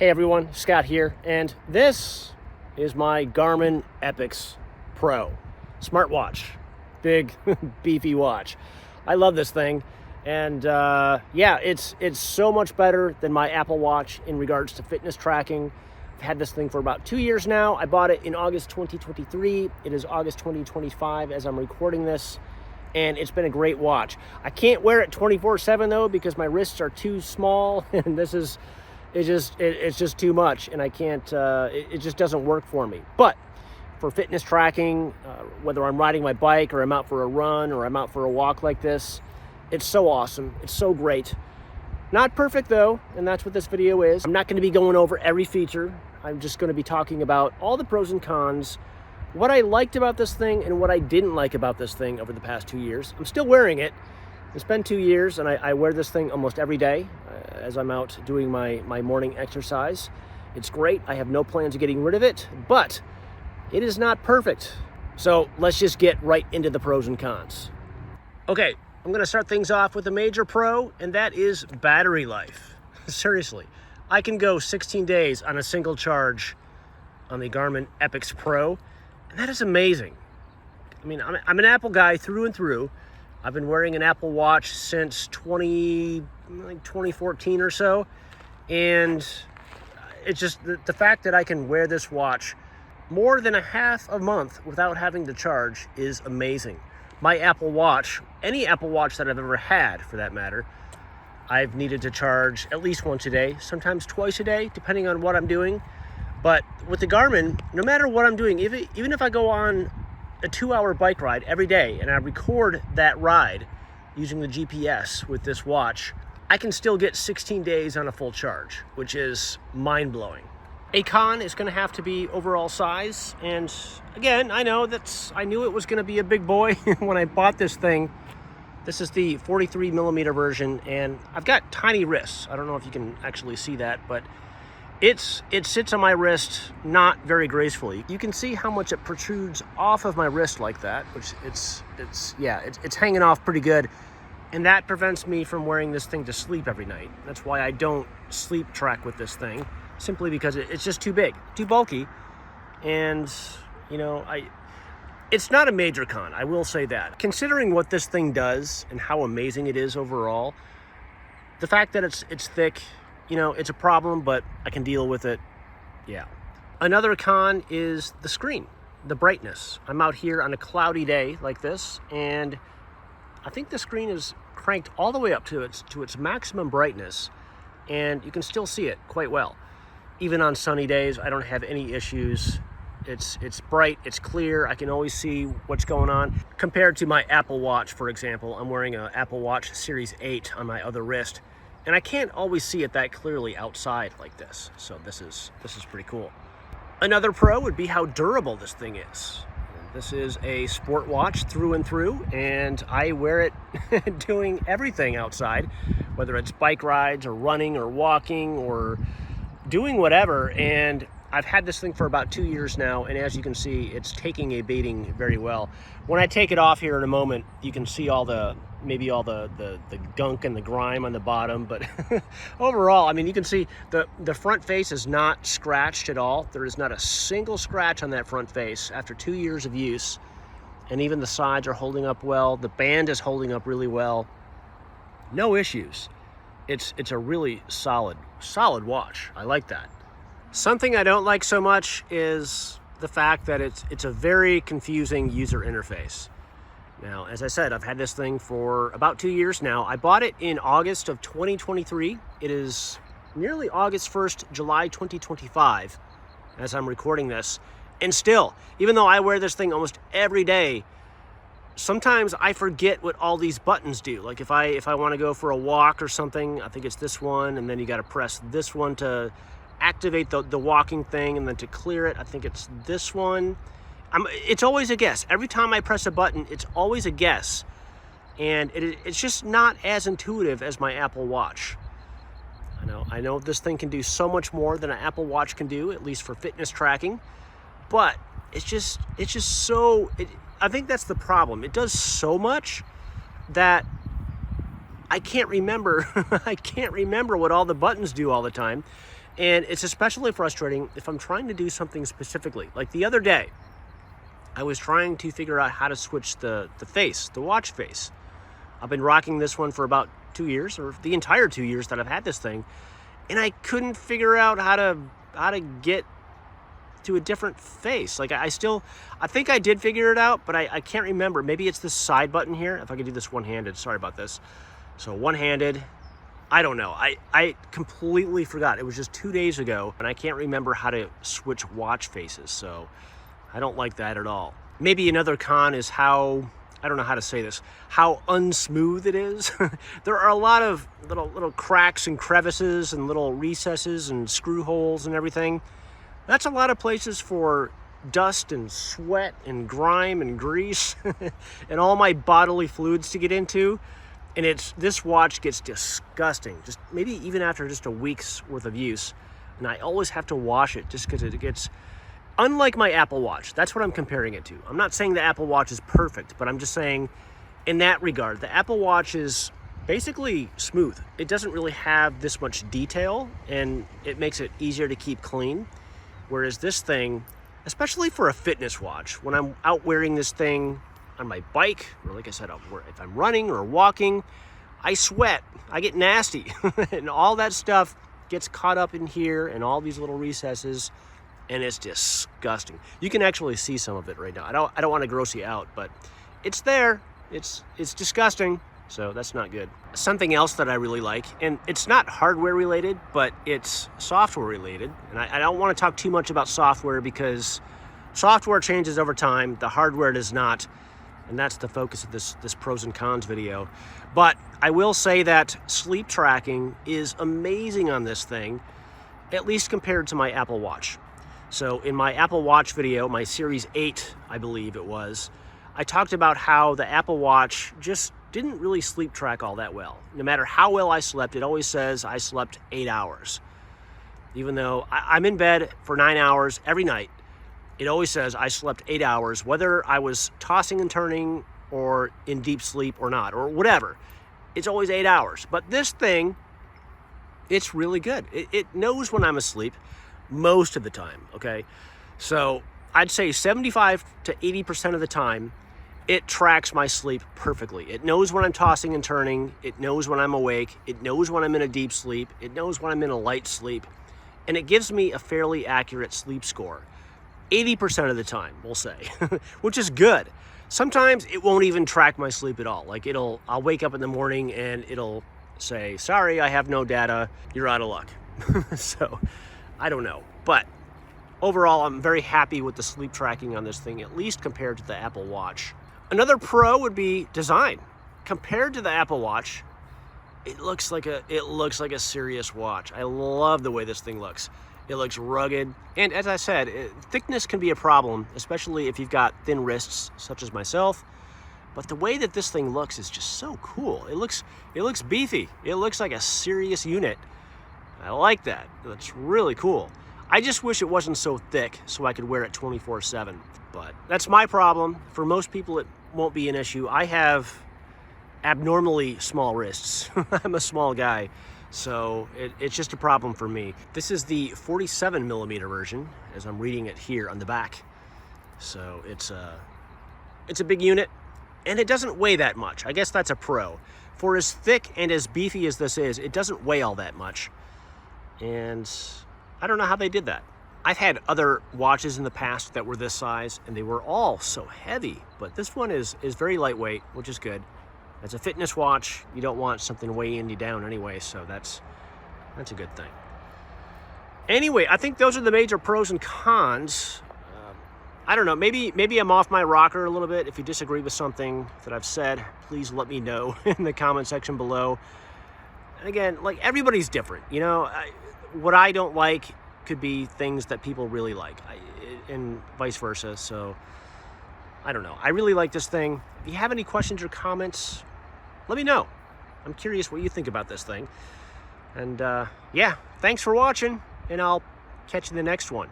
Hey everyone, Scott here, and this is my Garmin Epix Pro smartwatch. Big, beefy watch. I love this thing, and yeah, it's so much better than my Apple Watch in regards to fitness tracking. I've had this thing for about 2 years now. I bought it in August 2023. It is August 2025 as I'm recording this, and it's been a great watch. I can't wear it 24/7 though because my wrists are too small, and it's just too much, and I can't, it just doesn't work for me. But for fitness tracking, whether I'm riding my bike or I'm out for a run or I'm out for a walk like this, it's so awesome. It's so great. Not perfect though, and that's what this video is. I'm not going to be going over every feature. I'm just going to be talking about all the pros and cons, what I liked about this thing and what I didn't like about this thing over the past 2 years. I'm still wearing it. It's been 2 years, and I wear this thing almost every day as I'm out doing my morning exercise. It's great. I have no plans of getting rid of it, but it is not perfect. So let's just get right into the pros and cons. Okay, I'm going to start things off with a major pro, and that is battery life. Seriously, I can go 16 days on a single charge on the Garmin Epix Pro, and that is amazing. I mean, I'm an Apple guy through and through. I've been wearing an Apple Watch since 2014 or so, and it's just the fact that I can wear this watch more than a half a month without having to charge is amazing. My Apple Watch, any Apple Watch that I've ever had for that matter, I've needed to charge at least once a day, sometimes twice a day, depending on what I'm doing. But with the Garmin, no matter what I'm doing, even if I go on a 2-hour bike ride every day and I record that ride using the GPS with this watch, I can still get 16 days on a full charge, which is mind-blowing. A con is going to have to be overall size, and again, I knew it was going to be a big boy when I bought this thing. This is the 43 millimeter version, and I've got tiny wrists. I don't know if you can actually see that, but it sits on my wrist not very gracefully. You can see how much it protrudes off of my wrist like that, which it's hanging off pretty good, and that prevents me from wearing this thing to sleep every night. That's why I don't sleep track with this thing, simply because it's just too big, too bulky, and it's not a major con, I will say that. Considering what this thing does and how amazing it is overall, the fact that it's thick, it's a problem, but I can deal with it. Yeah. Another con is the screen, the brightness. I'm out here on a cloudy day like this, and I think the screen is cranked all the way up to its maximum brightness, and you can still see it quite well. Even on sunny days, I don't have any issues. It's bright, it's clear, I can always see what's going on. Compared to my Apple Watch, for example, I'm wearing an Apple Watch Series 8 on my other wrist, and I can't always see it that clearly outside like this. So this is pretty cool. Another pro would be how durable this thing is. This is a sport watch through and through, and I wear it doing everything outside, whether it's bike rides or running or walking or doing whatever. And I've had this thing for about 2 years now, and as you can see, it's taking a beating very well. When I take it off here in a moment, you can see maybe all the gunk and the grime on the bottom, but overall, I mean, you can see the front face is not scratched at all. There is not a single scratch on that front face after 2 years of use, and even the sides are holding up well. The band is holding up really well. No issues. It's a really solid watch. I like that. Something I don't like so much is the fact that it's a very confusing user interface. Now, as I said, I've had this thing for about 2 years now. I bought it in August of 2023. It is nearly August 1st, July 2025, as I'm recording this. And still, even though I wear this thing almost every day, sometimes I forget what all these buttons do. Like if I want to go for a walk or something, I think it's this one, and then you got to press this one to activate the walking thing, and then to clear it, I think it's this one. It's always a guess. Every time I press a button, it's always a guess. And it's just not as intuitive as my Apple Watch. I know this thing can do so much more than an Apple Watch can do, at least for fitness tracking, but it's just so, I think that's the problem. It does so much that I can't remember what all the buttons do all the time. And it's especially frustrating if I'm trying to do something specifically. Like the other day, I was trying to figure out how to switch the watch face. I've been rocking this one for about 2 years, or the entire 2 years that I've had this thing, and I couldn't figure out how to get to a different face. Like I think I did figure it out, but I can't remember. Maybe it's this side button here. If I could do this one-handed, sorry about this. So one-handed, I don't know. I completely forgot. It was just 2 days ago, and I can't remember how to switch watch faces. So I don't like that at all. Maybe another con is how, I don't know how to say this, how unsmooth it is. There are a lot of little cracks and crevices and little recesses and screw holes and everything. That's a lot of places for dust and sweat and grime and grease and all my bodily fluids to get into. And this watch gets disgusting, just maybe even after just a week's worth of use. And I always have to wash it just because it gets, unlike my Apple Watch. That's what I'm comparing it to. I'm not saying the Apple Watch is perfect, but I'm just saying in that regard, the Apple Watch is basically smooth. It doesn't really have this much detail, and it makes it easier to keep clean. Whereas this thing, especially for a fitness watch, when I'm out wearing this thing on my bike, or like I said, if I'm running or walking, I sweat, I get nasty, and all that stuff gets caught up in here and all these little recesses, and it's disgusting. You can actually see some of it right now. I don't want to gross you out, but it's there. It's disgusting. So that's not good. Something else that I really like, and it's not hardware related, but it's software related. And I don't want to talk too much about software because software changes over time. The hardware does not. And that's the focus of this pros and cons video. But I will say that sleep tracking is amazing on this thing, at least compared to my Apple Watch. So in my Apple Watch video, my Series 8, I believe it was, I talked about how the Apple Watch just didn't really sleep track all that well. No matter how well I slept, it always says I slept 8 hours. Even though I'm in bed for 9 hours every night, it always says I slept 8 hours, whether I was tossing and turning or in deep sleep or not, or whatever. It's always 8 hours. But this thing, it's really good. It knows when I'm asleep most of the time, okay? So I'd say 75 to 80% of the time, it tracks my sleep perfectly. It knows when I'm tossing and turning. It knows when I'm awake. It knows when I'm in a deep sleep. It knows when I'm in a light sleep. And it gives me a fairly accurate sleep score. 80% of the time, we'll say, which is good. Sometimes it won't even track my sleep at all. Like I'll wake up in the morning and it'll say, sorry, I have no data. You're out of luck. So I don't know. But overall, I'm very happy with the sleep tracking on this thing, at least compared to the Apple Watch. Another pro would be design. Compared to the Apple Watch, it looks like a serious watch. I love the way this thing looks. It looks rugged, and as I said, thickness can be a problem, especially if you've got thin wrists, such as myself. But the way that this thing looks is just so cool. It looks beefy. It looks like a serious unit. I like that. That's really cool. I just wish it wasn't so thick so I could wear it 24/7. But that's my problem. For most people, it won't be an issue. I have abnormally small wrists. I'm a small guy, so it's just a problem for me. This is the 47 millimeter version, as I'm reading it here on the back. So it's a big unit, and it doesn't weigh that much. I guess that's a pro. For as thick and as beefy as this is, it doesn't weigh all that much. And I don't know how they did that. I've had other watches in the past that were this size, and they were all so heavy, but this one is very lightweight, which is good. As a fitness watch, you don't want something weighing you down anyway, so that's a good thing. Anyway, I think those are the major pros and cons. I don't know, maybe I'm off my rocker a little bit. If you disagree with something that I've said, please let me know in the comment section below. And again, like, everybody's different, you know. What I don't like could be things that people really like, and vice versa. So I don't know. I really like this thing. If you have any questions or comments, let me know. I'm curious what you think about this thing. And yeah, thanks for watching, and I'll catch you in the next one.